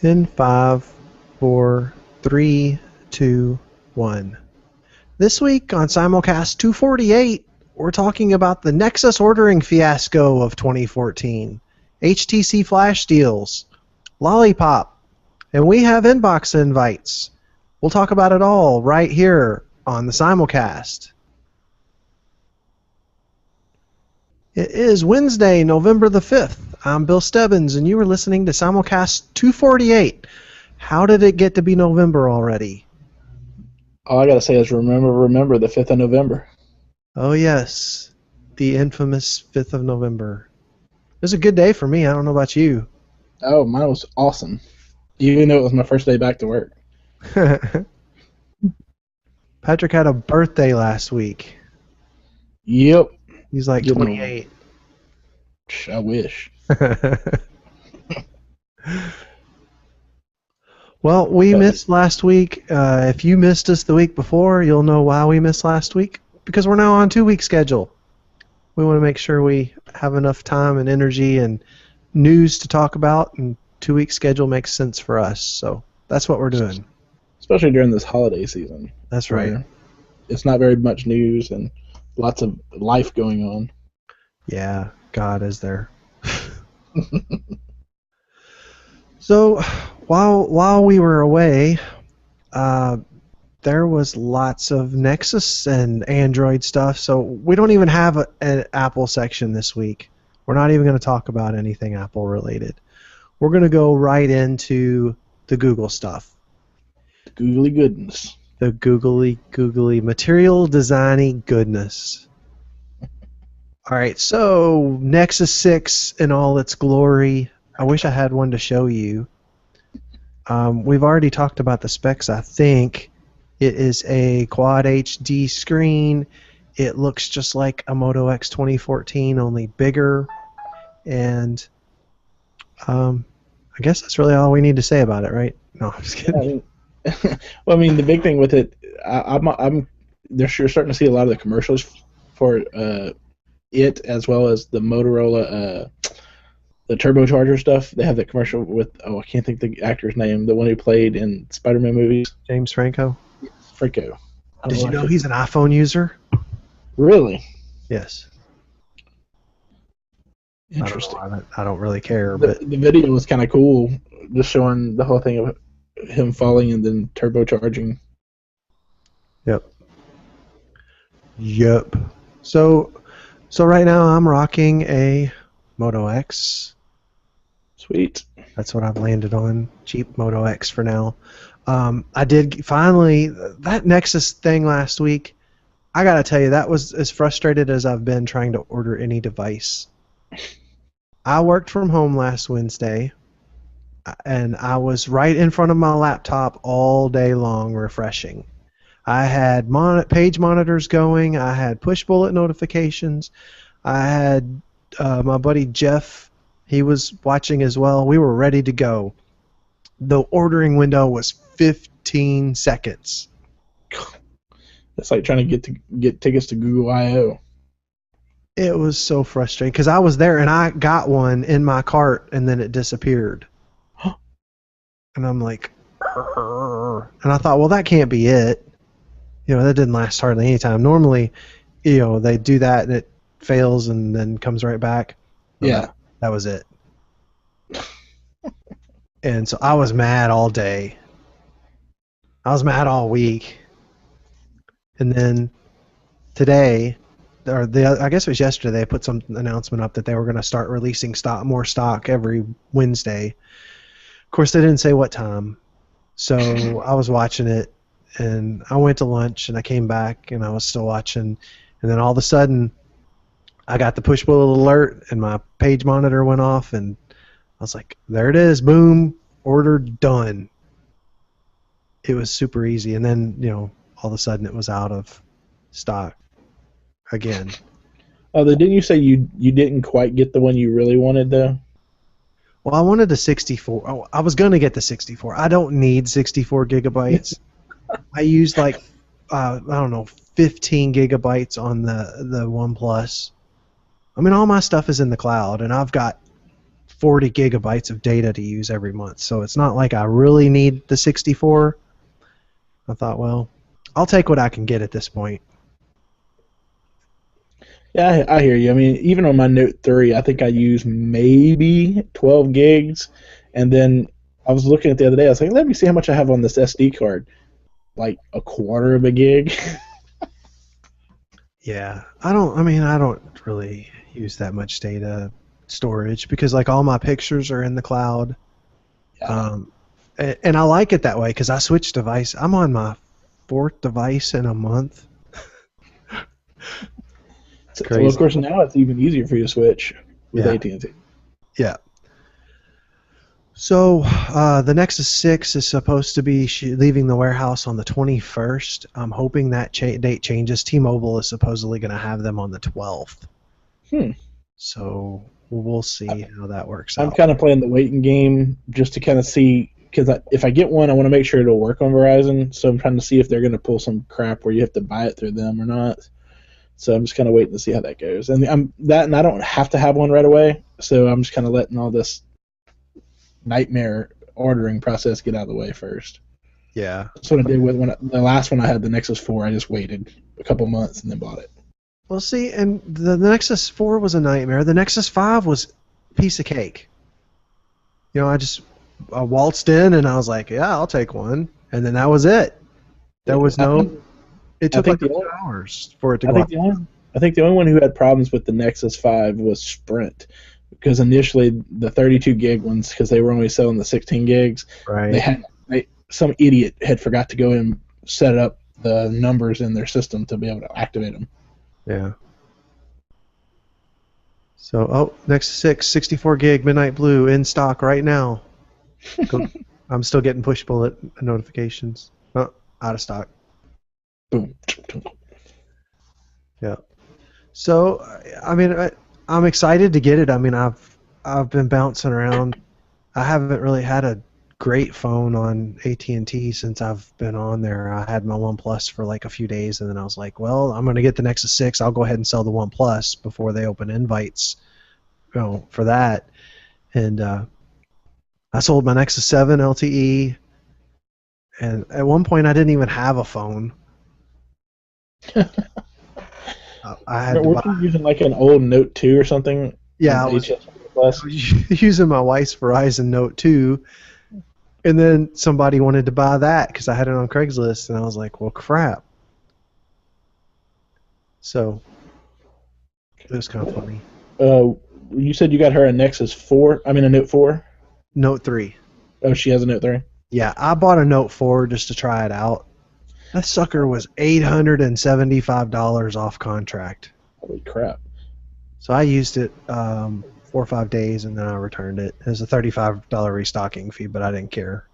In 5, 4, 3, 2, 1. This week on Simulcast 248, we're talking about the Nexus ordering fiasco of 2014, HTC flash deals, Lollipop, and we have inbox invites. We'll talk about it all right here on the Simulcast. It is Wednesday, November the 5th. I'm Bill Stebbins, and you are listening to Simulcast 248. How did it get to be November already? All I gotta say is remember the 5th of November. Oh yes, the infamous 5th of November. It was a good day for me. I don't know about you. Oh, mine was awesome. Even though it was my first day back to work. Patrick had a birthday last week. Yep. He's like 28. I wish. Well, we missed last week. If you missed us the week before, you'll know why we missed last week. Because we're now on 2-week schedule. We want to make sure we have enough time and energy and news to talk about, and 2-week schedule makes sense for us. So that's what we're doing. Especially during this holiday season. That's right. It's not very much news and lots of life going on. Yeah, God is there. So while we were away, there was lots of Nexus and Android stuff. So we don't even have an Apple section this week. We're not even going to talk about anything Apple related. We're going to go right into the Google stuff. Googly goodness. The googly material designy goodness. All right, so Nexus 6 in all its glory. I wish I had one to show you. We've already talked about the specs, I think. It is a Quad HD screen. It looks just like a Moto X 2014, only bigger. And I guess that's really all we need to say about it, right? No, I'm just kidding. Well, I mean, the big thing with it, you're starting to see a lot of the commercials for it, as well as the Motorola, the turbocharger stuff. They have that commercial with, I can't think the actor's name, the one who played in Spider-Man movies. James Franco. Franco. Did you know he's an iPhone user? Really? Yes. Interesting. I don't really care, but the video was kind of cool, just showing the whole thing of him falling and then turbocharging. Yep. So right now I'm rocking a Moto X. Sweet. That's what I've landed on. Cheap Moto X for now. I did finally that Nexus thing last week. I gotta tell you, that was as frustrated as I've been trying to order any device. I worked from home last Wednesday, and I was right in front of my laptop all day long refreshing. I had page monitors going. I had push bullet notifications. I had my buddy Jeff. He was watching as well. We were ready to go. The ordering window was 15 seconds. It's like trying to get tickets to Google I/O. It was so frustrating because I was there and I got one in my cart and then it disappeared. And I'm like, and I thought, well, that can't be it. That didn't last hardly any time. Normally, they do that and it fails and then comes right back. Yeah. That was it. And so I was mad all day. I was mad all week. And then today, I guess it was yesterday, they put some announcement up that they were going to start releasing more stock every Wednesday. Of course, they didn't say what time. So I was watching it, and I went to lunch, and I came back, and I was still watching. And then all of a sudden, I got the push bullet alert, and my page monitor went off, and I was like, there it is, boom, order done. It was super easy. And then, all of a sudden it was out of stock again. Although, didn't you say you didn't quite get the one you really wanted, though? Well, I wanted the 64. Oh, I was going to get the 64. I don't need 64 gigabytes. I used I don't know, 15 gigabytes on the OnePlus. I mean, all my stuff is in the cloud, and I've got 40 gigabytes of data to use every month. So it's not like I really need the 64. I thought, well, I'll take what I can get at this point. Yeah, I hear you. I mean, even on my Note 3, I think I use maybe 12 gigs. And then I was looking at the other day, I was like, let me see how much I have on this SD card. Like a quarter of a gig. Yeah, I don't really use that much data storage because like all my pictures are in the cloud. Yeah. And I like it that way because I switch device. I'm on my 4th device in a month. It's So, of crazy. course, now it's even easier for you to switch with Yeah. AT&T. Yeah. So the Nexus 6 is supposed to be leaving the warehouse on the 21st. I'm hoping that date changes. T-Mobile is supposedly going to have them on the 12th. So we'll see how that works I'm out. kind of playing the waiting game just to kind of see, because if I get one, I want to make sure it'll work on Verizon. So I'm trying to see if they're going to pull some crap where you have to buy it through them or not. So I'm just kind of waiting to see how that goes. And I don't have to have one right away. So I'm just kind of letting all this nightmare ordering process get out of the way first. Yeah. That's what I did with the last one I had, the Nexus 4. I just waited a couple months and then bought it. Well, see, and the Nexus 4 was a nightmare. The Nexus 5 was a piece of cake. You know, I waltzed in and I was like, yeah, I'll take one. And then that was it. There was it took like 2 hours for it to go out. I think the only one who had problems with the Nexus 5 was Sprint. Because initially the 32 gig ones, because they were only selling the 16 gigs, Right. Some idiot had forgot to go and set up the numbers in their system to be able to activate them. Yeah. So, Nexus 6, 64 gig Midnight Blue in stock right now. I'm still getting push bullet notifications. Oh, out of stock. Boom. Yeah. So, I mean, I'm excited to get it. I mean, I've been bouncing around. I haven't really had a great phone on AT&T since I've been on there. I had my OnePlus for like a few days, and then I was like, well, I'm going to get the Nexus 6. I'll go ahead and sell the OnePlus before they open invites, for that. And I sold my Nexus 7 LTE, and at one point I didn't even have a phone. I had to Weren't you using like an old Note 2 or something? Yeah, I was using my wife's Verizon Note 2, and then somebody wanted to buy that because I had it on Craigslist, and I was like, well, crap. So it was kind of funny. You said you got her a Nexus 4? I mean a Note 4? Note 3. Oh, she has a Note 3? Yeah, I bought a Note 4 just to try it out. That sucker was $875 off contract. Holy crap. So I used it 4 or 5 days, and then I returned it. It was a $35 restocking fee, but I didn't care.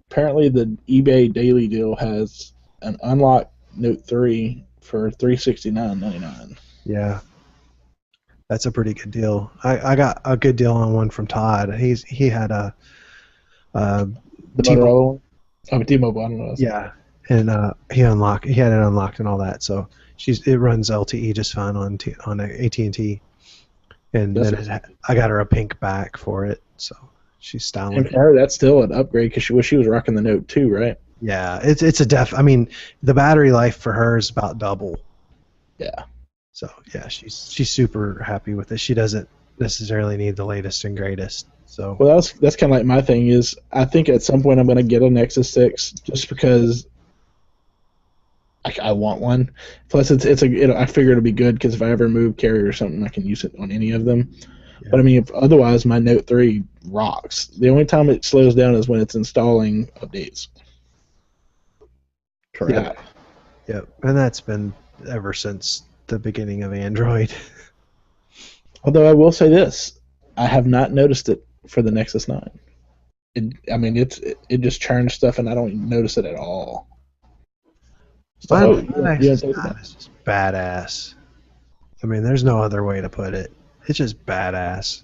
Apparently the eBay daily deal has an unlocked Note 3 for $369.99. Yeah. That's a pretty good deal. I got a good deal on one from Todd. He had a the Motorola one? Oh, T-Mobile, I don't know. Yeah. And he had it unlocked and all that. So it runs LTE just fine on AT&T. And then I got her a pink back for it, so she's styling it. And for her, that's still an upgrade because she was rocking the Note 2, right? Yeah, it's a I mean, the battery life for her is about double. Yeah. So yeah, she's super happy with it. She doesn't necessarily need the latest and greatest. So well, that's kind of like my thing is I think at some point I'm going to get a Nexus 6 just because I want one. Plus, I figure it'll be good because if I ever move carrier or something, I can use it on any of them. Yeah. But I mean, otherwise, my Note 3 rocks. The only time it slows down is when it's installing updates. Correct. Yep, and that's been ever since the beginning of Android. Although I will say this, I have not noticed it for the Nexus 9. It just churns stuff, and I don't notice it at all. So, it's just badass. I mean, there's no other way to put it. It's just badass.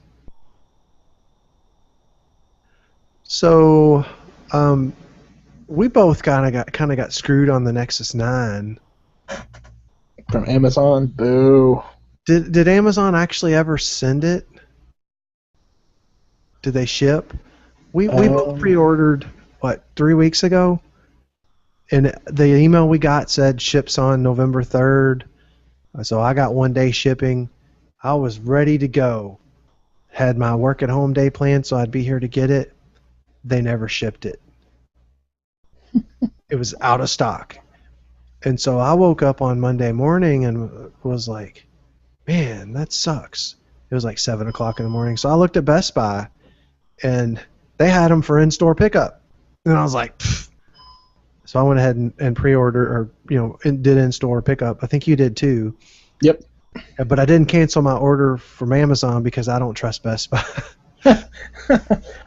So, we both kind of got screwed on the Nexus 9 from Amazon. Boo. Did Amazon actually ever send it? did they ship? We both Um, pre-ordered, what, 3 weeks ago? And the email we got said ships on November 3rd. So I got 1 day shipping. I was ready to go. Had my work at home day planned, so I'd be here to get it. They never shipped it. It was out of stock. And so I woke up on Monday morning and was like, man, that sucks. It was like 7 o'clock in the morning. So I looked at Best Buy, and they had them for in-store pickup. And I was like, pfft. So I went ahead and pre-ordered, or did in-store pickup. I think you did too. yep. But I didn't cancel my order from Amazon because I don't trust Best Buy.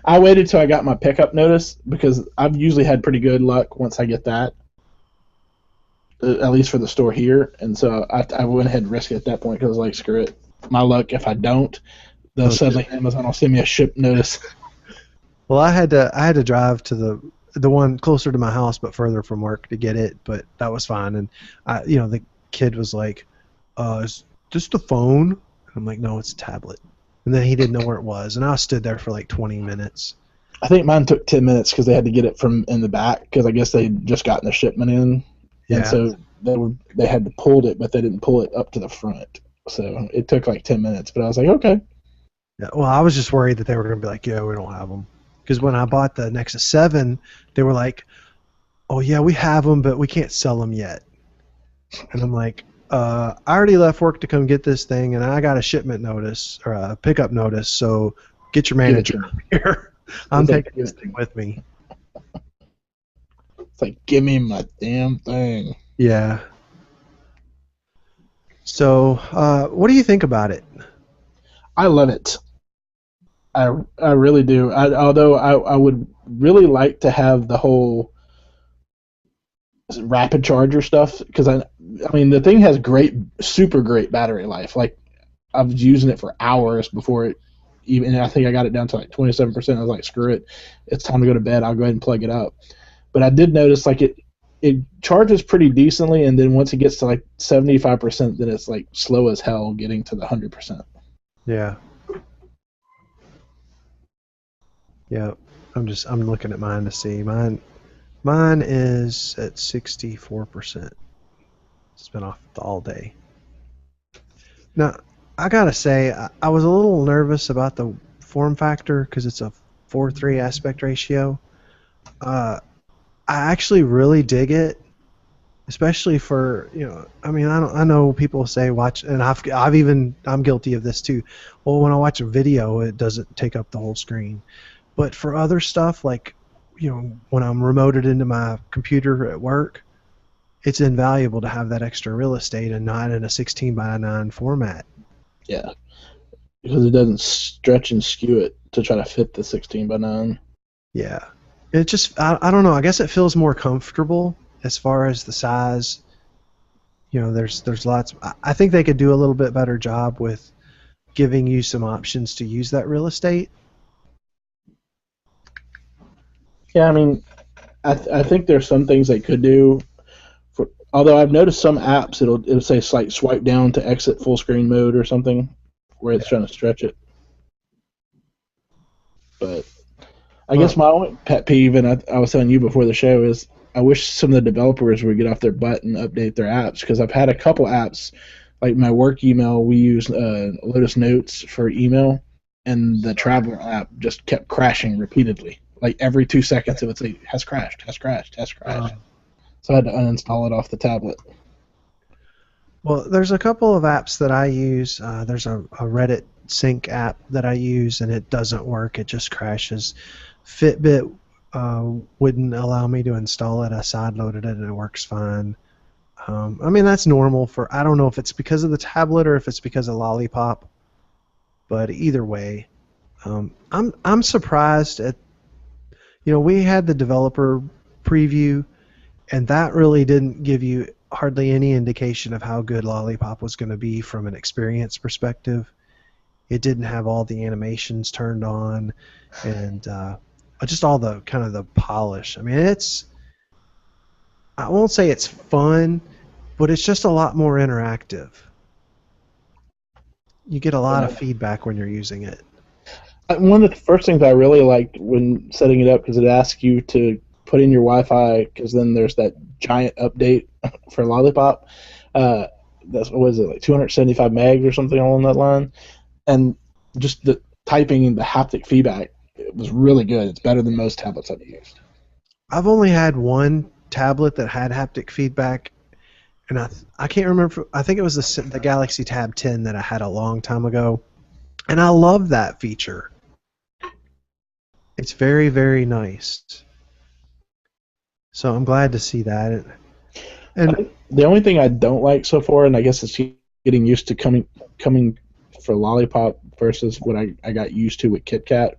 I waited till I got my pickup notice because I've usually had pretty good luck once I get that, at least for the store here. And so I went ahead and risked it at that point because I was like, screw it. My luck, if I don't, then suddenly Amazon will send me a ship notice. Well, I had to drive to the one closer to my house but further from work to get it, but that was fine. And the kid was like, "Is this the phone?" I'm like, "No, it's a tablet." And then he didn't know where it was, and I stood there for like 20 minutes. I think mine took 10 minutes because they had to get it from in the back because I guess they just gotten the shipment in. Yeah. And so they had to pull it, but they didn't pull it up to the front. So it took like 10 minutes, but I was like, okay. Yeah, well, I was just worried that they were going to be like, "Yeah, we don't have them." Because when I bought the Nexus 7, they were like, "Oh, yeah, we have them, but we can't sell them yet." And I'm like, I already left work to come get this thing, and I got a shipment notice, or a pickup notice, so get your manager here. I'm taking this thing with me. It's like, give me my damn thing. Yeah. So, what do you think about it? I love it. I really do. Although I would really like to have the whole rapid charger stuff because I mean the thing has super great battery life. Like I was using it for hours before it even. I think I got it down to like 27%. I was like, screw it, it's time to go to bed. I'll go ahead and plug it up. But I did notice like it charges pretty decently, and then once it gets to like 75%, then it's like slow as hell getting to the 100%. Yeah. Yeah. I'm looking at mine to see. Mine is at 64%. It's been off all day. Now, I gotta say, I was a little nervous about the form factor because it's a 4:3 aspect ratio. I actually really dig it, especially for I mean, I know people say watch, and I'm guilty of this too. Well, when I watch a video, it doesn't take up the whole screen, but for other stuff like when I'm remoted into my computer at work, it's invaluable to have that extra real estate and not in a 16:9 format. Yeah, because it doesn't stretch and skew it to try to fit the 16:9. Yeah. It just, I don't know, I guess it feels more comfortable as far as the size. There's lots. I think they could do a little bit better job with giving you some options to use that real estate. Yeah, I mean, I think there's some things they could do. Although I've noticed some apps it'll say like swipe down to exit full screen mode or something, where it's trying to stretch it. But I guess my only pet peeve, and I was telling you before the show, is I wish some of the developers would get off their butt and update their apps because I've had a couple apps, like my work email, we use Lotus Notes for email, and the Traveler app just kept crashing repeatedly. Like every 2 seconds it would say, has crashed. So I had to uninstall it off the tablet. Well, there's a couple of apps that I use. There's a Reddit sync app that I use, and it doesn't work. It just crashes. Fitbit wouldn't allow me to install it. I sideloaded it, and it works fine. I mean, that's normal for. I don't know if it's because of the tablet or if it's because of Lollipop, but either way, I'm surprised at. We had the developer preview, and that really didn't give you hardly any indication of how good Lollipop was going to be from an experience perspective. It didn't have all the animations turned on, and just all the kind of the polish. I mean, I won't say it's fun, but it's just a lot more interactive. You get a lot of feedback when you're using it. One of the first things I really liked when setting it up, because it asks you to put in your Wi-Fi, because then there's that giant update for Lollipop. That's what is it, like 275 megs or something along that line, and just the typing and the haptic feedback, it was really good. It's better than most tablets I've used. I've only had one tablet that had haptic feedback, and I can't remember. I think it was the Galaxy Tab 10 that I had a long time ago, and I love that feature. It's very, very nice. So I'm glad to see that. And the only thing I don't like so far, and I guess it's getting used to coming for Lollipop versus what I got used to with KitKat.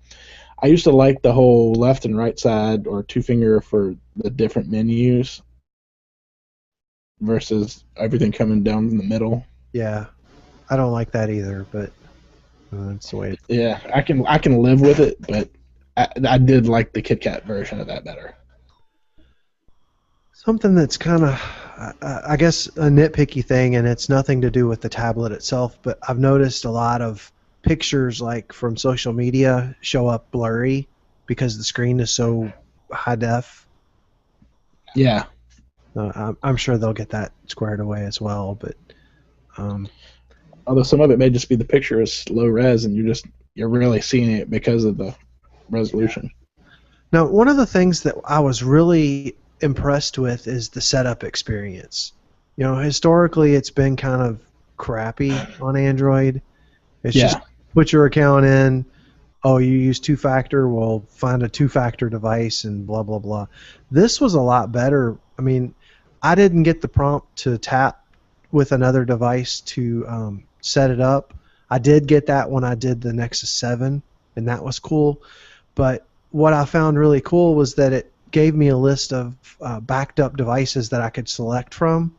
I used to like the whole left and right side or two finger for the different menus versus everything coming down in the middle. Yeah, I don't like that either, but that's the way. Yeah, I can live with it, but I did like the KitKat version of that better. Something that's kind of, I guess, a nitpicky thing, and it's nothing to do with the tablet itself, but I've noticed a lot of pictures, like from social media, show up blurry because the screen is so high def. Yeah. I'm sure they'll get that squared away as well, but although some of it may just be the picture is low res and you're really seeing it because of the resolution. Now, one of the things that I was really impressed with is the setup experience. You know, historically it's been kind of crappy on Android. It's just put your account in. Oh, you use two-factor? Well, find a two-factor device and blah, blah, blah. This was a lot better. I mean, I didn't get the prompt to tap with another device to set it up. I did get that when I did the Nexus 7, and that was cool. But what I found really cool was that it gave me a list of backed up devices that I could select from.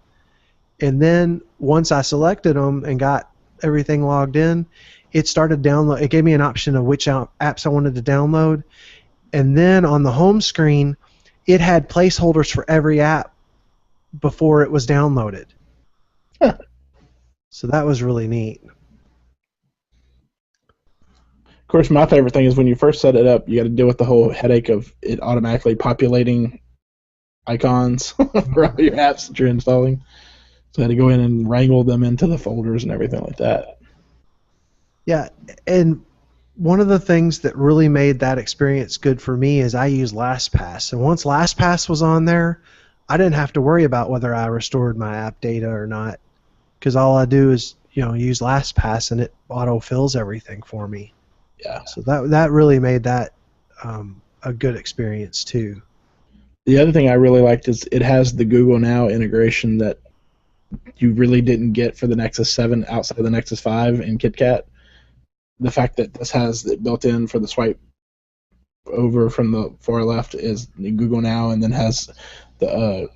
And then once I selected them and got everything logged in, it started download. It gave me an option of which apps I wanted to download, and then on the home screen, it had placeholders for every app before it was downloaded. Huh. So that was really neat. Of course, my favorite thing is when you first set it up, you got to deal with the whole headache of it automatically populating icons for all your apps that you're installing. So I had to go in and wrangle them into the folders and everything like that. Yeah, and one of the things that really made that experience good for me is I use LastPass. And once LastPass was on there, I didn't have to worry about whether I restored my app data or not, because all I do is, you know, use LastPass and it auto-fills everything for me. Yeah. So that really made that a good experience too. The other thing I really liked is it has the Google Now integration that you really didn't get for the Nexus 7 outside of the Nexus 5 and KitKat. The fact that this has it built in for the swipe over from the far left is Google Now, and then has the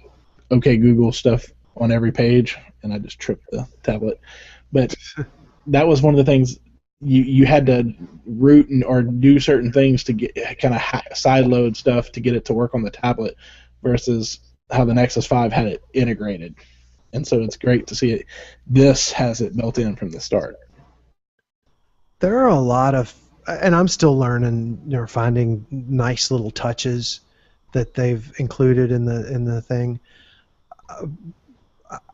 OK Google stuff on every page, and I just tripped the tablet. But that was one of the things you had to root or do certain things to get kind of sideload stuff to get it to work on the tablet, versus how the Nexus 5 had it integrated. And so it's great to see it. This has it built in from the start. There are a lot of, and I'm still learning, you know, finding nice little touches that they've included in the thing.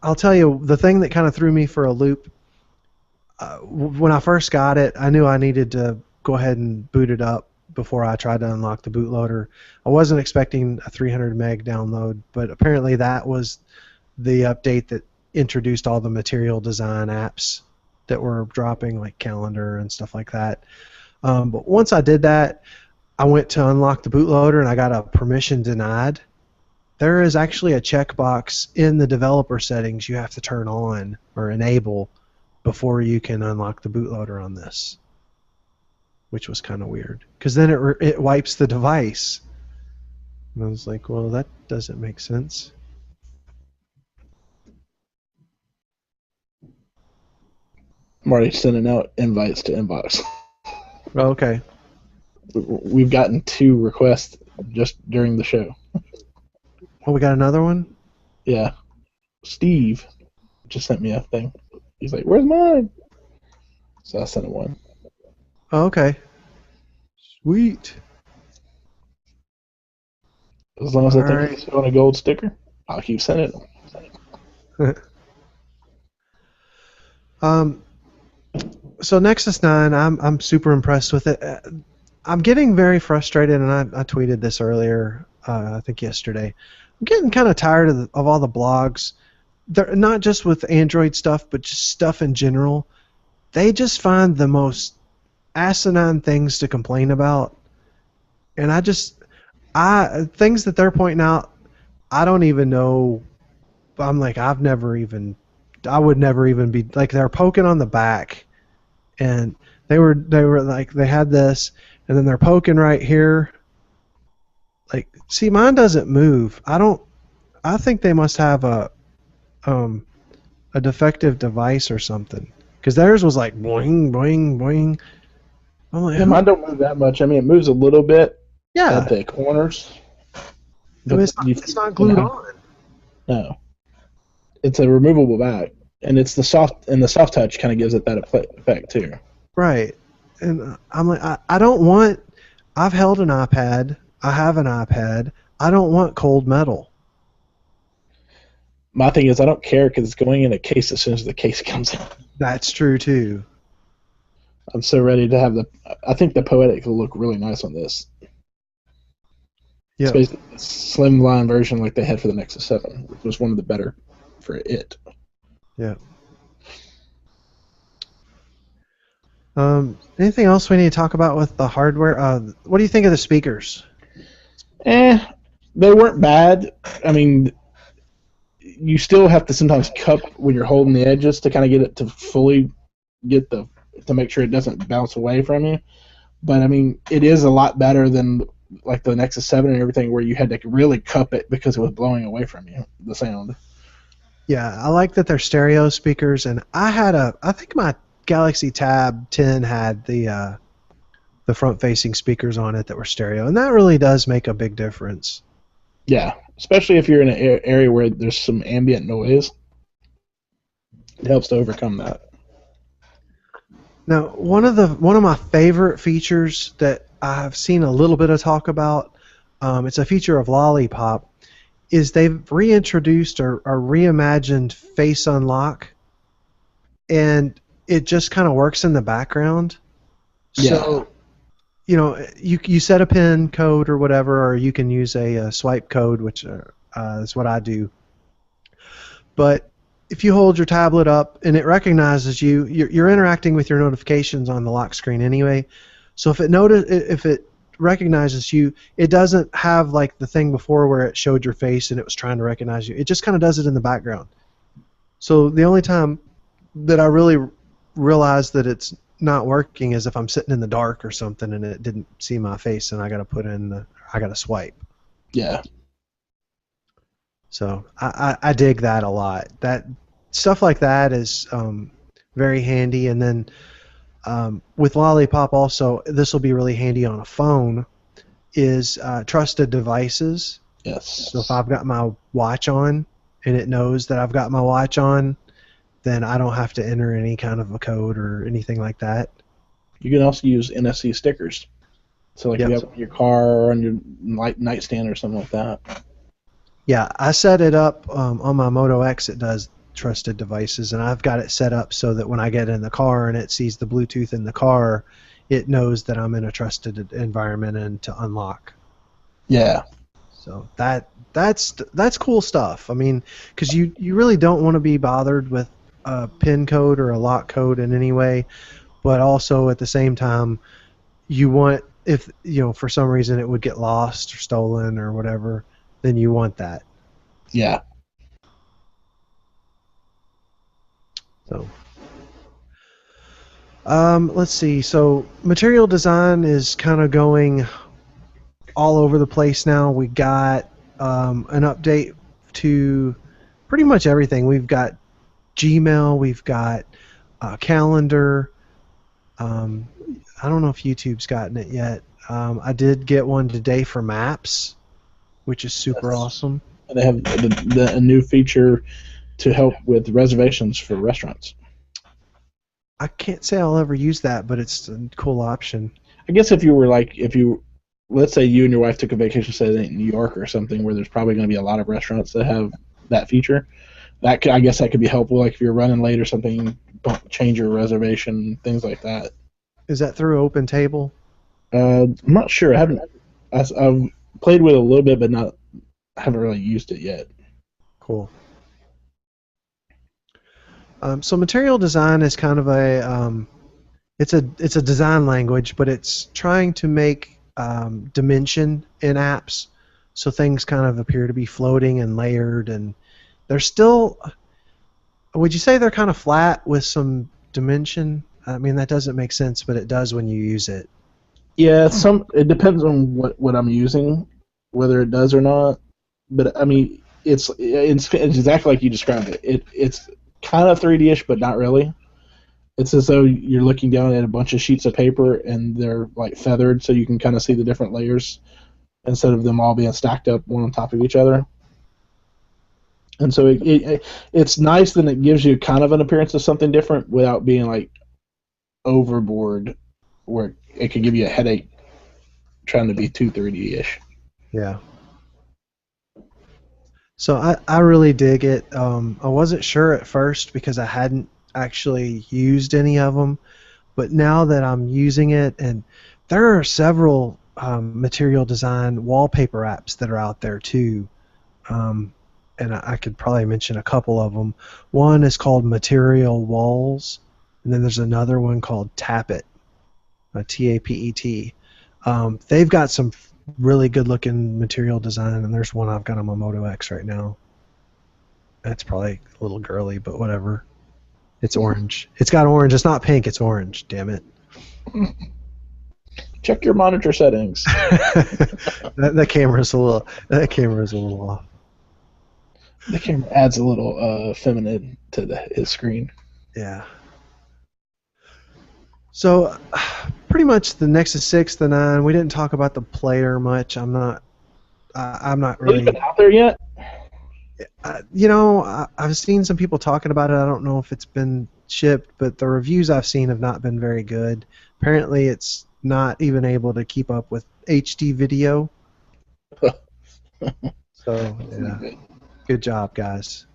I'll tell you, the thing that kind of threw me for a loop, when I first got it, I knew I needed to go ahead and boot it up before I tried to unlock the bootloader. I wasn't expecting a 300 meg download, but apparently that was the update that introduced all the material design apps that were dropping, like calendar and stuff like that. But once I did that, I went to unlock the bootloader and I got a permission denied. There is actually a checkbox in the developer settings you have to turn on or enable before you can unlock the bootloader on this, which was kind of weird, because then it wipes the device. And I was like, well, that doesn't make sense. I'm already sending out invites to inbox. Oh, okay. We've gotten 2 requests just during the show. Oh, we got another one? Yeah. Steve just sent me a thing. He's like, where's mine? So I sent him one. Oh, okay. Sweet. As long as All I think right. he's showing a gold sticker, I'll keep sending them. um, so Nexus 9, I'm super impressed with it. I'm getting very frustrated, and I tweeted this earlier, I think yesterday. I'm getting kind of tired of all the blogs. They're not just with Android stuff, but just stuff in general. They just find the most asinine things to complain about, and I things that they're pointing out, I don't even know. I'm like, I would never even be like, they're poking on the back, and they were like, they had this, and then they're poking right here. Like, see, mine doesn't move. I think they must have um a defective device or something, because theirs was like boing boing boing. I'm like, Yeah, mine don't move that much. I mean, it moves a little bit at yeah. the corners, I mean, but you it's not can glued have on. no. It's a removable back, and it's the soft touch kind of gives it that effect too. Right. And I'm like, I don't want. I've held an iPad. I have an iPad. I don't want cold metal. My thing is, I don't care because it's going in a case as soon as the case comes in. That's true too. I'm so ready to have the. I think the Poetic will look really nice on this. It's Yep. basically a slimline version like they had for the Nexus 7, which was one of the better for it. Yep. Anything else we need to talk about with the hardware? What do you think of the speakers? They weren't bad. I mean, you still have to sometimes cup when you're holding the edges to kind of get it to fully get to make sure it doesn't bounce away from you. But I mean, it is a lot better than like the Nexus 7 and everything, where you had to really cup it because it was blowing away from you, the sound. Yeah, I like that they're stereo speakers, and I think my Galaxy Tab 10 had the front-facing speakers on it that were stereo, and that really does make a big difference. Yeah, especially if you're in an area where there's some ambient noise, it helps to overcome that. Now, one of my favorite features that I've seen a little bit of talk about, it's a feature of Lollipop, is they've reintroduced or reimagined Face Unlock, and it just kind of works in the background. Yeah. So, you set a PIN code or whatever, or you can use a swipe code, which is what I do. But if you hold your tablet up and it recognizes you're interacting with your notifications on the lock screen anyway. So if it recognizes you, it doesn't have like the thing before where it showed your face and it was trying to recognize you. It just kind of does it in the background. So the only time that I really realize that it's not working is if I'm sitting in the dark or something and it didn't see my face and I got to swipe. Yeah. So I dig that a lot. That stuff like that is very handy. And then with Lollipop also, this will be really handy on a phone, is trusted devices. Yes. So if I've got my watch on and it knows that I've got my watch on, then I don't have to enter any kind of a code or anything like that. You can also use NFC stickers. So like Yep. you have it in your car or on your nightstand or something like that. Yeah, I set it up on my Moto X. It does trusted devices, and I've got it set up so that when I get in the car and it sees the Bluetooth in the car, it knows that I'm in a trusted environment and to unlock. Yeah. So that's cool stuff. I mean, because you really don't want to be bothered with a PIN code or a lock code in any way, but also at the same time, you want, if for some reason it would get lost or stolen or whatever, then you want that. Yeah. So, let's see. So, material design is kind of going all over the place now. We got an update to pretty much everything. We've got Gmail, we've got calendar. I don't know if YouTube's gotten it yet. I did get one today for maps, which is super awesome. And they have a new feature to help with reservations for restaurants. I can't say I'll ever use that, but it's a cool option. I guess if you let's say you and your wife took a vacation, say in New York or something, where there's probably going to be a lot of restaurants that have that feature. I guess that could be helpful. Like if you're running late or something, change your reservation, things like that. Is that through Open Table? I'm not sure. I've played with it a little bit, but I haven't really used it yet. Cool. So material design is kind of it's a design language, but it's trying to make dimension in apps, so things kind of appear to be floating and layered, and they're still. Would you say they're kind of flat with some dimension? I mean, that doesn't make sense, but it does when you use it. Yeah, it depends on what I'm using, whether it does or not. But I mean, it's exactly like you described it. It's kind of 3D-ish, but not really. It's as though you're looking down at a bunch of sheets of paper and they're like feathered, so you can kind of see the different layers instead of them all being stacked up one on top of each other. And so it's nice that it gives you kind of an appearance of something different without being like overboard, where it could give you a headache trying to be too 3D-ish. Yeah. So I really dig it. I wasn't sure at first because I hadn't actually used any of them, but now that I'm using it, and there are several material design wallpaper apps that are out there too, and I could probably mention a couple of them. One is called Material Walls, and then there's another one called Tapet, T-A-P-E-T. They've got some really good-looking material design, and there's one I've got on my Moto X right now. That's probably a little girly, but whatever. It's orange. It's got orange. It's not pink. It's orange. Damn it. Check your monitor settings. That camera's a little off. The camera adds a little feminine to his screen. Yeah. So, pretty much the Nexus 6, the 9. We didn't talk about the player much. I'm not really. Has it been out there yet? I've seen some people talking about it. I don't know if it's been shipped, but the reviews I've seen have not been very good. Apparently, it's not even able to keep up with HD video. So, yeah. Good job, guys.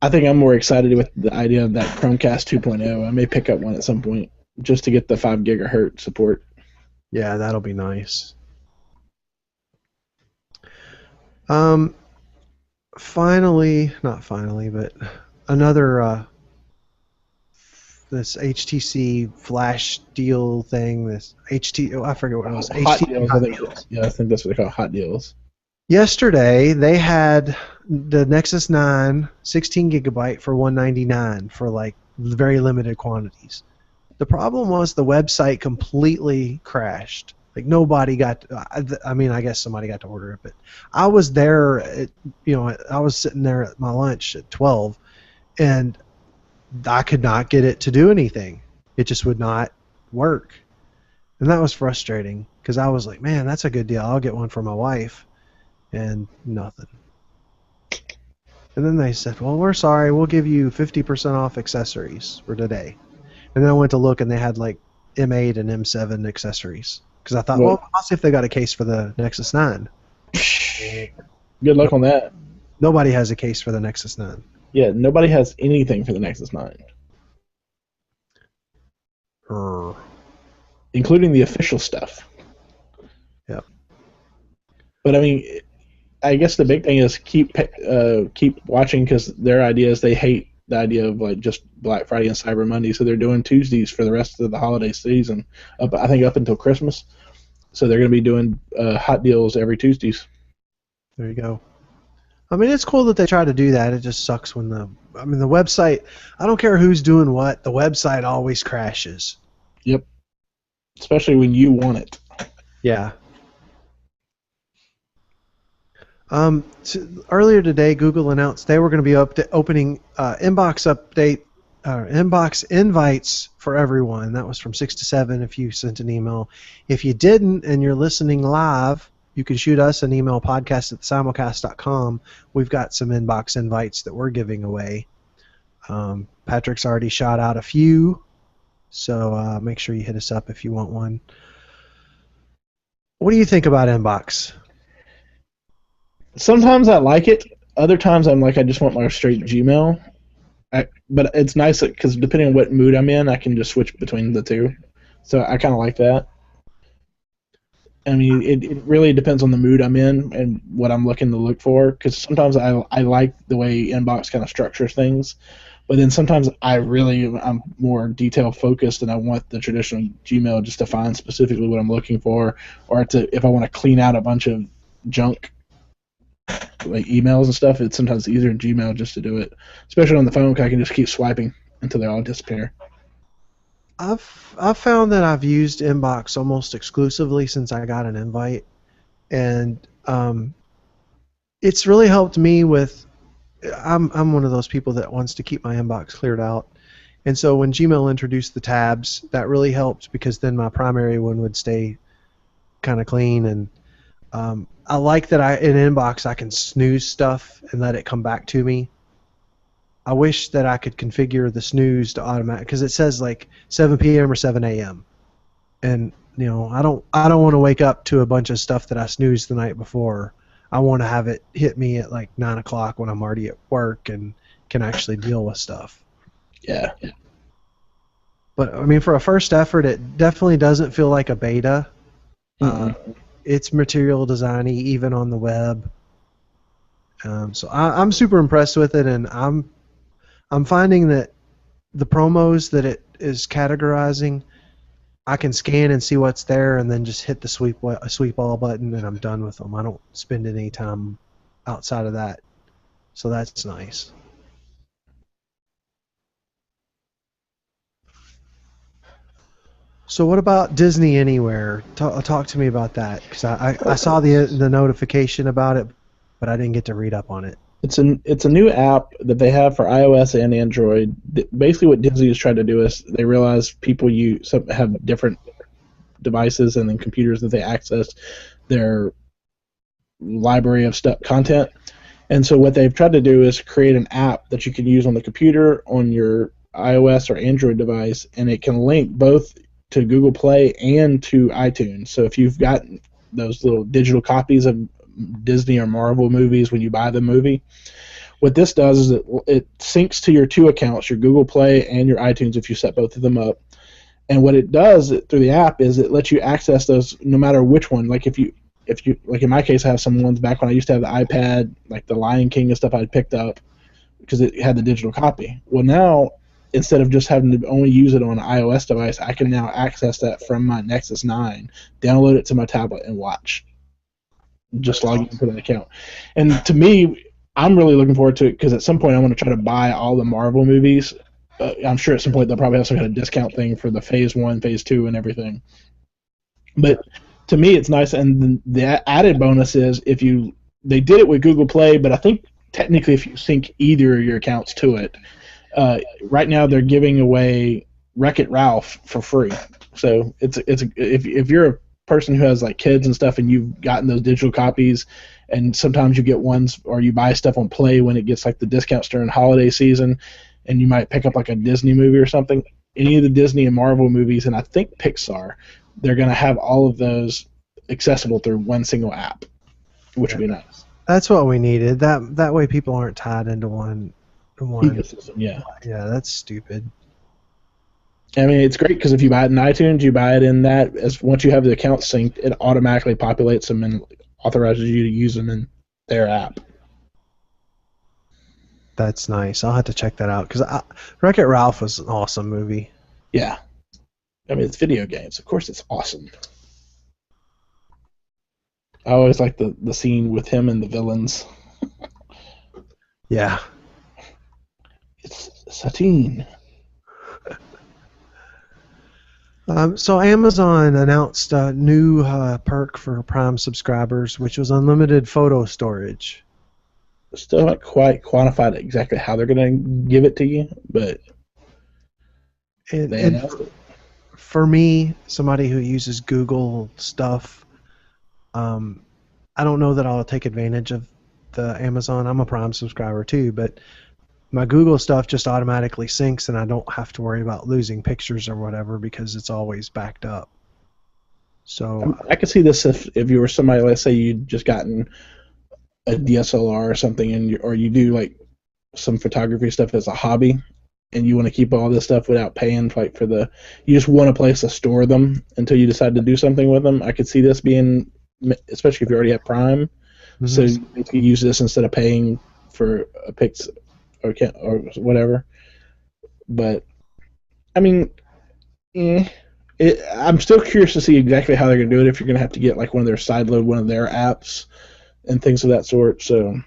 I think I'm more excited with the idea of that Chromecast 2.0. I may pick up one at some point just to get the 5 gigahertz support. Yeah, that'll be nice. Not finally, but another this HTC flash deal thing. I forget what it was. Hot deals, I think. Yeah, I think that's what they call hot deals. Yesterday they had the Nexus 9 16 gigabyte for $199 for like very limited quantities. The problem was the website completely crashed. Like nobody got. I mean, I guess somebody got to order it, but I was there. I was sitting there at my lunch at 12, and I could not get it to do anything. It just would not work, and that was frustrating because I was like, man, that's a good deal. I'll get one for my wife, and nothing. And then they said, well, we're sorry. We'll give you 50% off accessories for today. And then I went to look, and they had like M8 and M7 accessories. Because I thought, well, I'll see if they got a case for the Nexus 9. Good luck on that. Nobody has a case for the Nexus 9. Yeah, nobody has anything for the Nexus 9. Including the official stuff. Yep. But I mean, I guess the big thing is keep watching, because their idea is they hate the idea of like just Black Friday and Cyber Monday, so they're doing Tuesdays for the rest of the holiday season. I think up until Christmas. So they're going to be doing hot deals every Tuesdays. There you go. I mean, it's cool that they try to do that. It just sucks when the website. I don't care who's doing what. The website always crashes. Yep. Especially when you want it. Yeah. Earlier today, Google announced they were going to be opening inbox invites for everyone. That was from 6 to 7 if you sent an email. If you didn't and you're listening live, you can shoot us an email, podcast@simulcast.com. We've got some inbox invites that we're giving away. Patrick's already shot out a few, So make sure you hit us up if you want one. What do you think about Inbox? Sometimes I like it. Other times I'm like, I just want my straight Gmail. But it's nice because depending on what mood I'm in, I can just switch between the two. So I kind of like that. I mean, it really depends on the mood I'm in and what I'm looking to look for. Because sometimes I like the way Inbox kind of structures things, but then sometimes I'm more detail focused and I want the traditional Gmail just to find specifically what I'm looking for, or to if I want to clean out a bunch of junk like emails and stuff. It's sometimes easier in Gmail just to do it, especially on the phone because I can just keep swiping until they all disappear. I've found that I've used Inbox almost exclusively since I got an invite, and it's really helped me with. I'm one of those people that wants to keep my inbox cleared out, and so when Gmail introduced the tabs, that really helped because then my primary one would stay kind of clean. And I like that in Inbox I can snooze stuff and let it come back to me. I wish that I could configure the snooze to automatic because it says like 7 p.m. or 7 a.m. and I don't want to wake up to a bunch of stuff that I snoozed the night before. I want to have it hit me at like 9 o'clock when I'm already at work and can actually deal with stuff. Yeah. But I mean, for a first effort, it definitely doesn't feel like a beta. It's material designy even on the web. So I'm super impressed with it, and I'm finding that the promos that it is categorizing, I can scan and see what's there, and then just hit the sweep all button, and I'm done with them. I don't spend any time outside of that, so that's nice. So what about Disney Anywhere? Talk to me about that because I saw the notification about it, but I didn't get to read up on it. It's a new app that they have for iOS and Android. Basically, what Disney is trying to do is they realize people have different devices and then computers that they access their library of content. And so what they've tried to do is create an app that you can use on the computer, on your iOS or Android device, and it can link both to Google Play and to iTunes. So if you've got those little digital copies of Disney or Marvel movies when you buy the movie, what this does is it syncs to your two accounts, your Google Play and your iTunes if you set both of them up. And what it does through the app is it lets you access those no matter which one. Like if you like in my case, I have some ones back when I used to have the iPad, like the Lion King and stuff I'd picked up because it had the digital copy. Well, now instead of just having to only use it on an iOS device, I can now access that from my Nexus 9, download it to my tablet, and watch. Just log into that account. And to me, I'm really looking forward to it because at some point I want to try to buy all the Marvel movies. I'm sure at some point they'll probably have some kind of discount thing for the Phase 1, Phase 2, and everything. But to me, it's nice. And the added bonus is they did it with Google Play, but I think technically if you sync either of your accounts to it, right now they're giving away Wreck-It Ralph for free. So if you're a person who has like kids and stuff and you've gotten those digital copies, and sometimes you get ones or you buy stuff on Play when it gets like the discounts during holiday season, and you might pick up like a Disney movie or something, any of the Disney and Marvel movies, and I think Pixar, they're going to have all of those accessible through one single app, which would be nice. That's what we needed. That way people aren't tied into one ecosystem. Yeah. Yeah, that's stupid. I mean, it's great because if you buy it in iTunes, you buy it in that. Once you have the account synced, it automatically populates them and authorizes you to use them in their app. That's nice. I'll have to check that out because Wreck-It Ralph was an awesome movie. Yeah. I mean, it's video games. Of course, it's awesome. I always like the scene with him and the villains. Yeah. It's Satine. So Amazon announced a new perk for Prime subscribers, which was unlimited photo storage. Still haven't quite quantified exactly how they're going to give it to you, but they announced it. For me, somebody who uses Google stuff, I don't know that I'll take advantage of the Amazon. I'm a Prime subscriber too, but my Google stuff just automatically syncs, and I don't have to worry about losing pictures or whatever because it's always backed up. So I could see this if you were somebody, let's say you'd just gotten a DSLR or something, or you do like some photography stuff as a hobby, and you want to keep all this stuff without paying like you just want a place to store them until you decide to do something with them. I could see this being, especially if you already have Prime, so you could use this instead of paying for a Pix or whatever. But I mean, I'm still curious to see exactly how they're going to do it. If you're going to have to get like one of their sideload one of their apps and things of that sort. So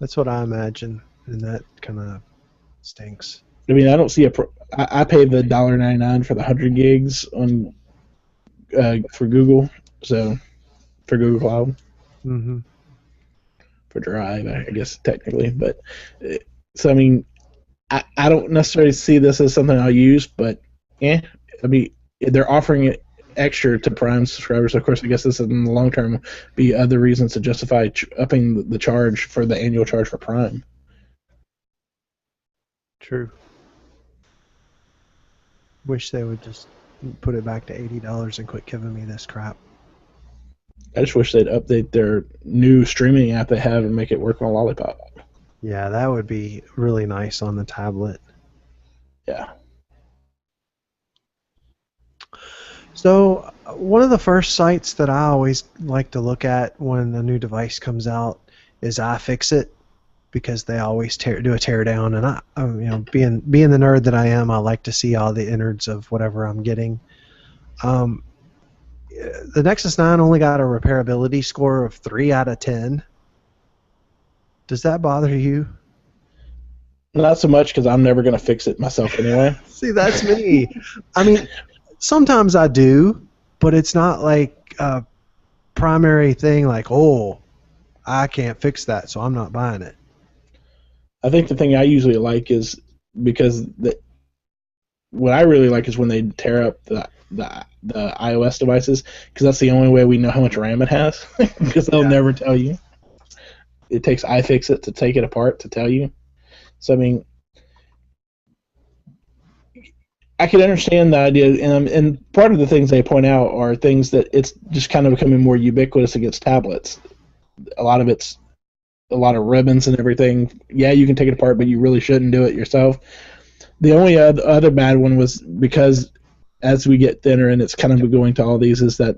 that's what I imagine, and that kind of stinks. I mean, I don't see I pay the $1.99 for the 100 gigs on for Google, so for Google Cloud, for Drive, I guess technically. But so I mean, I don't necessarily see this as something I'll use, but I mean, they're offering it extra to Prime subscribers. Of course, I guess this in the long term be other reasons to justify upping the charge for the annual charge for Prime. True. Wish they would just put it back to $80 and quit giving me this crap. I just wish they'd update their new streaming app they have and make it work on Lollipop. Yeah, that would be really nice on the tablet. Yeah. So one of the first sites that I always like to look at when a new device comes out is iFixit, because they always do a teardown, and being the nerd that I am, I like to see all the innards of whatever I'm getting. The Nexus 9 only got a repairability score of 3 out of 10. Does that bother you? Not so much, because I'm never going to fix it myself anyway. See, that's me. I mean, sometimes I do, but it's not like a primary thing like, oh, I can't fix that, so I'm not buying it. I think the thing I usually like is because what I really like is when they tear up the iOS devices, because that's the only way we know how much RAM it has, because they'll never tell you. It takes iFixit to take it apart to tell you. So I mean, I can understand the idea, and part of the things they point out are things that it's just kind of becoming more ubiquitous against tablets. A lot of ribbons and everything. Yeah, you can take it apart, but you really shouldn't do it yourself. The only other bad one was because as we get thinner, and it's kind of going to all these, is that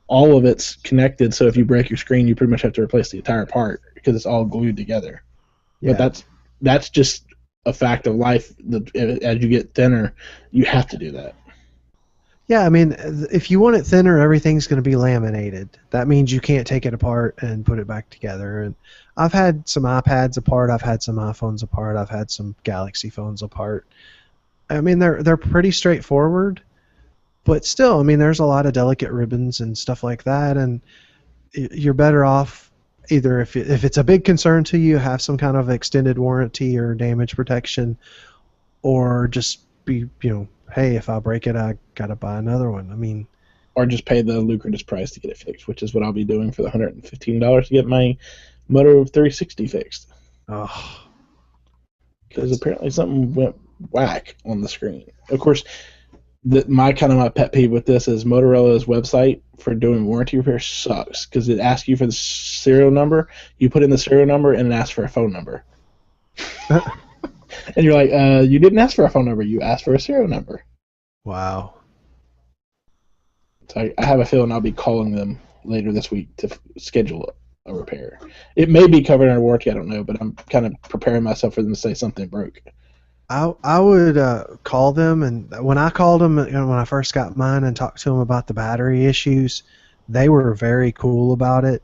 all of it's connected. So if you break your screen, you pretty much have to replace the entire part because it's all glued together. Yeah. But that's just a fact of life. As you get thinner, you have to do that. Yeah, I mean, if you want it thinner, everything's going to be laminated. That means you can't take it apart and put it back together. And I've had some iPads apart, I've had some iPhones apart, I've had some Galaxy phones apart. I mean, they're pretty straightforward, but still, I mean, there's a lot of delicate ribbons and stuff like that, and you're better off either if it's a big concern to you, have some kind of extended warranty or damage protection, or just be, hey, if I break it, I gotta buy another one. I mean, or just pay the lucrative price to get it fixed, which is what I'll be doing for the $115 to get my Moto 360 fixed. Oh, because apparently something went whack on the screen. Of course, my pet peeve with this is Motorola's website for doing warranty repair sucks, because it asks you for the serial number. You put in the serial number and it asks for a phone number. And you're like, you didn't ask for a phone number. You asked for a serial number. Wow. So I have a feeling I'll be calling them later this week to schedule a repair. It may be covered under warranty, I don't know, but I'm kind of preparing myself for them to say something broke. I would call them, and when I called them, when I first got mine and talked to them about the battery issues, they were very cool about it,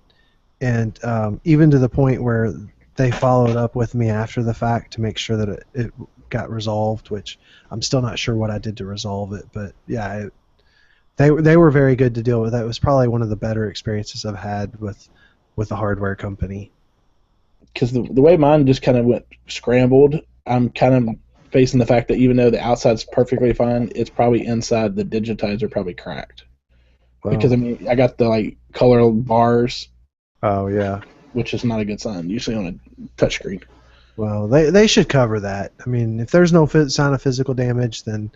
and even to the point where they followed up with me after the fact to make sure that it got resolved, which I'm still not sure what I did to resolve it, but yeah, they were very good to deal with. That was probably one of the better experiences I've had with a hardware company. Because the way mine just kind of went scrambled, I'm kind of facing the fact that even though the outside's perfectly fine, it's probably inside the digitizer probably cracked. Wow. Because I mean, I got the color bars. Oh yeah. Which is not a good sign, usually on a touchscreen. Well, they should cover that. I mean, if there's no sign of physical damage, then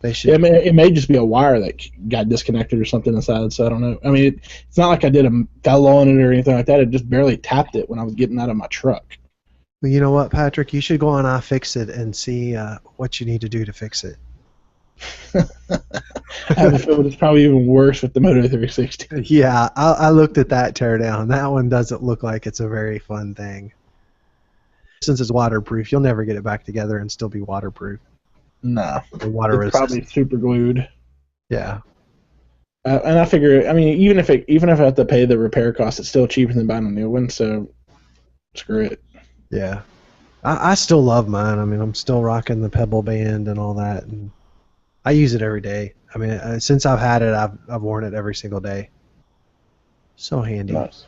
they should. Yeah, it may just be a wire that got disconnected or something inside, so I don't know. I mean, it's not like I fell on it or anything like that. It just barely tapped it when I was getting out of my truck. Well, you know what, Patrick? You should go on iFixit and see what you need to do to fix it. I have a feeling it's probably even worse with the Moto 360. Yeah, I looked at that teardown. That one doesn't look like it's a very fun thing. Since it's waterproof, you'll never get it back together and still be waterproof. Nah, water it's probably super glued. Yeah. And I figure, I mean, even if I have to pay the repair cost, it's still cheaper than buying a new one. So screw it. Yeah. I still love mine. I mean, I'm still rocking the Pebble Band and all that, and I use it every day. I mean, since I've had it, I've worn it every single day. So handy. Nice.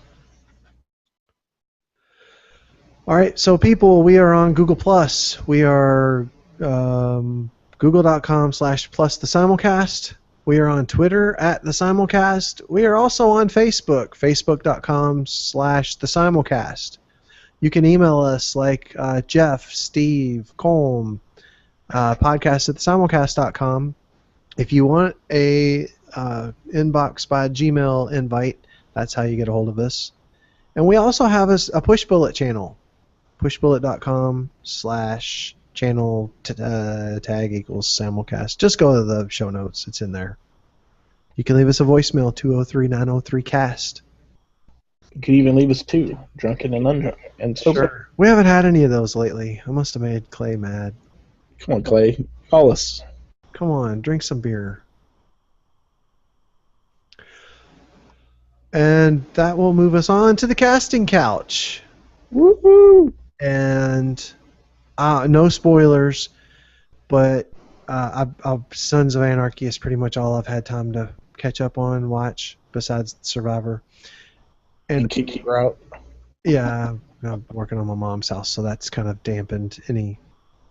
All right, so people, we are on Google+. We are google.com/plus the Simulcast. We are on Twitter @the Simulcast. We are also on Facebook, facebook.com/the Simulcast. You can email us like Jeff, Steve, Colm, podcast@thesimulcast.com. If you want a inbox by Gmail invite, that's how you get a hold of us. And we also have a push bullet channel. pushbullet.com/channel tag equals Simulcast. Just go to the show notes. It's in there. You can leave us a voicemail, 203-903-CAST. You could even leave us 2, drunken and undrunk. And so Sure. We haven't had any of those lately. I must have made Clay mad. Come on, Clay. Call us. Come on, drink some beer. And that will move us on to the casting couch. Woohoo! And no spoilers, but Sons of Anarchy is pretty much all I've had time to catch up on, watch, besides Survivor. And Kiki Route. Yeah, I'm working on my mom's house, so that's kind of dampened any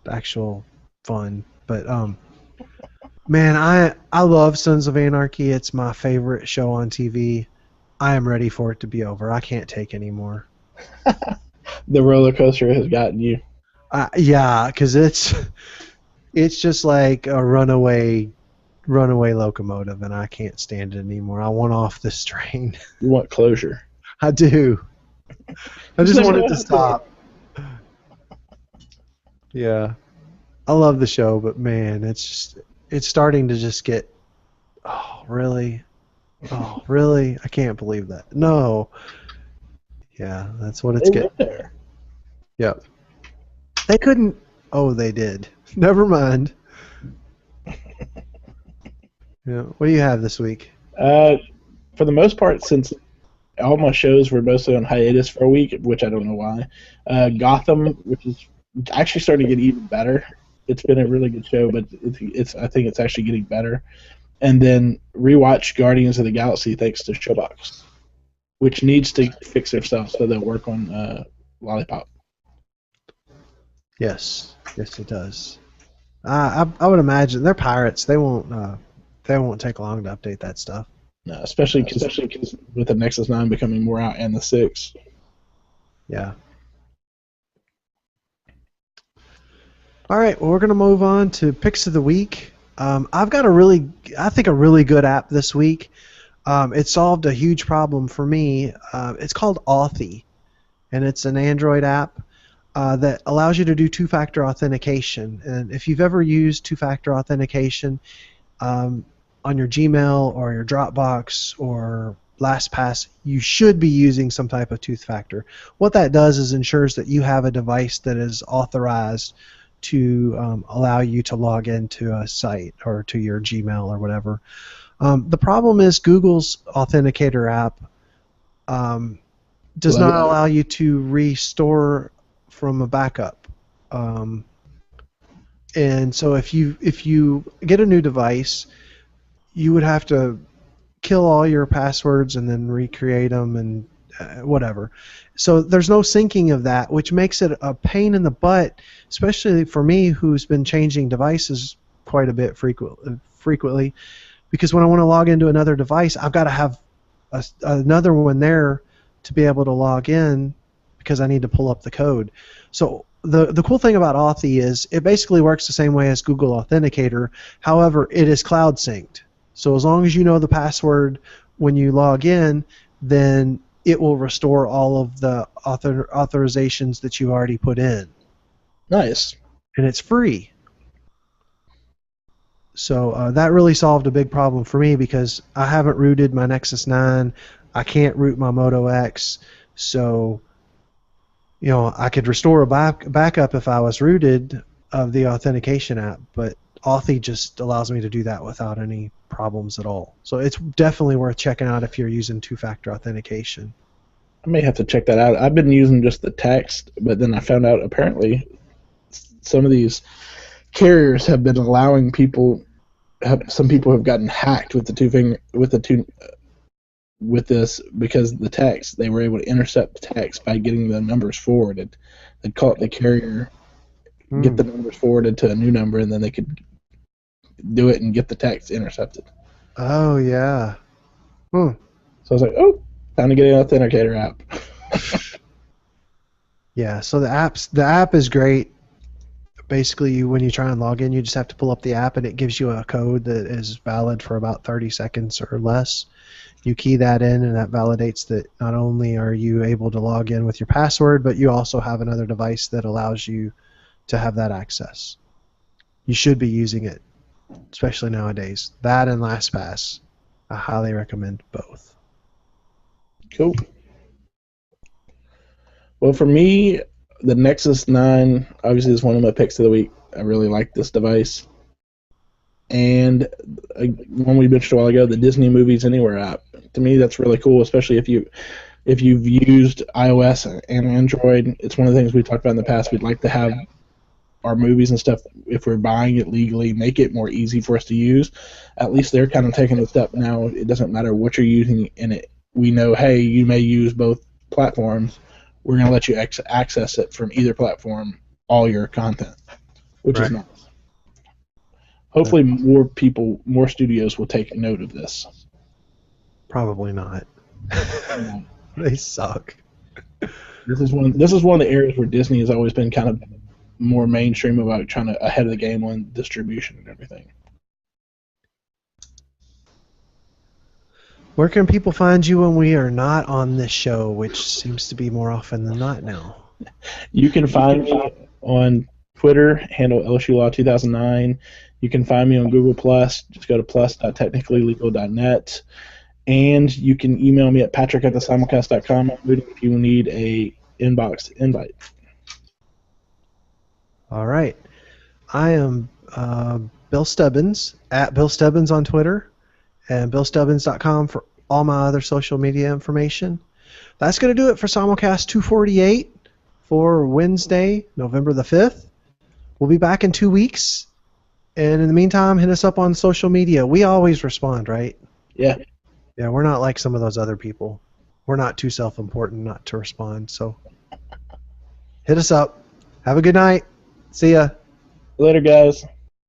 actual fun. But man, I love Sons of Anarchy. It's my favorite show on TV. I am ready for it to be over. I can't take anymore. The roller coaster has gotten you. Yeah, because it's just like a runaway locomotive, and I can't stand it anymore. I want off this train. You want closure. I do. I just want it to stop. Yeah. I love the show, but man, it's starting to just get, oh, really? Oh, really? I can't believe that. No. Yeah, that's what it's getting. There. Yep. They couldn't. Oh, they did. Never mind. Yeah. What do you have this week? For the most part, since all my shows were mostly on hiatus for a week, which I don't know why, Gotham, which is actually starting to get even better. It's been a really good show, but I think it's actually getting better. And then rewatch Guardians of the Galaxy thanks to Showbox, which needs to fix themselves so they'll work on Lollipop. Yes, it does. I would imagine they're pirates. They won't take long to update that stuff. No, especially because with the Nexus 9 becoming more out and the 6. Yeah. All right, well, we're going to move on to picks of the week. I've got a really good app this week. It solved a huge problem for me. It's called Authy, and it's an Android app that allows you to do two-factor authentication. And if you've ever used two-factor authentication on your Gmail or your Dropbox or LastPass, you should be using some type of two-factor. What that does is ensures that you have a device that is authorized to allow you to log into a site or to your Gmail or whatever. The problem is Google's Authenticator app does not allow you to restore from a backup. And so if you get a new device, you would have to kill all your passwords and then recreate them and whatever. So there's no syncing of that, which makes it a pain in the butt, especially for me who's been changing devices quite a bit frequently, because when I want to log into another device, I've got to have another one there to be able to log in because I need to pull up the code. So the cool thing about Authy is it basically works the same way as Google Authenticator. However, it is cloud synced. So as long as you know the password when you log in, then it will restore all of the authorizations that you already put in. Nice. And it's free. So that really solved a big problem for me because I haven't rooted my Nexus 9. I can't root my Moto X. So, you know, I could restore a backup if I was rooted of the authentication app, but Authy just allows me to do that without any problems at all. So it's definitely worth checking out if you're using two-factor authentication. I may have to check that out. I've been using just the text, but then I found out apparently some of these carriers have been allowing people. Some people have gotten hacked with with this because the text. They were able to intercept the text by getting the numbers forwarded. They'd call it the carrier, get the numbers forwarded to a new number, and then they could do it and get the text intercepted. Oh yeah. Hmm. So I was like, oh, time to get an authenticator app. Yeah. So the app is great. Basically, when you try and log in, you just have to pull up the app, and it gives you a code that is valid for about 30 seconds or less. You key that in, and that validates that not only are you able to log in with your password, but you also have another device that allows you to have that access. You should be using it, especially nowadays. That and LastPass. I highly recommend both. Cool. Well, for me, the Nexus 9 obviously is one of my picks of the week. I really like this device. And one we mentioned a while ago, the Disney Movies Anywhere app. To me, that's really cool, especially if you've used iOS and Android. It's one of the things we talked about in the past. We'd like to have our movies and stuff, if we're buying it legally, make it more easy for us to use. At least they're kind of taking the step now. It doesn't matter what you're using in it. We know, hey, you may use both platforms. We're going to let you access it from either platform, all your content, which is nice. Hopefully more studios will take note of this. Probably not. They suck. This is one of the areas where Disney has always been kind of more mainstream about trying to ahead of the game on distribution and everything. Where can people find you when we are not on this show, which seems to be more often than not now? You can find me on Twitter, handle LSULaw2009. You can find me on Google+. Just go to plus.technicallylegal.net. And you can email me at patrick@thesimulcast.com if you need a inbox invite. All right. I am Bill Stubbins, at Bill Stubbins on Twitter, and BillStubbins.com for all my other social media information. That's going to do it for Simulcast 248 for Wednesday, November the 5th. We'll be back in 2 weeks. And in the meantime, hit us up on social media. We always respond, right? Yeah. Yeah, we're not like some of those other people. We're not too self-important not to respond. So hit us up. Have a good night. See ya. Later, guys.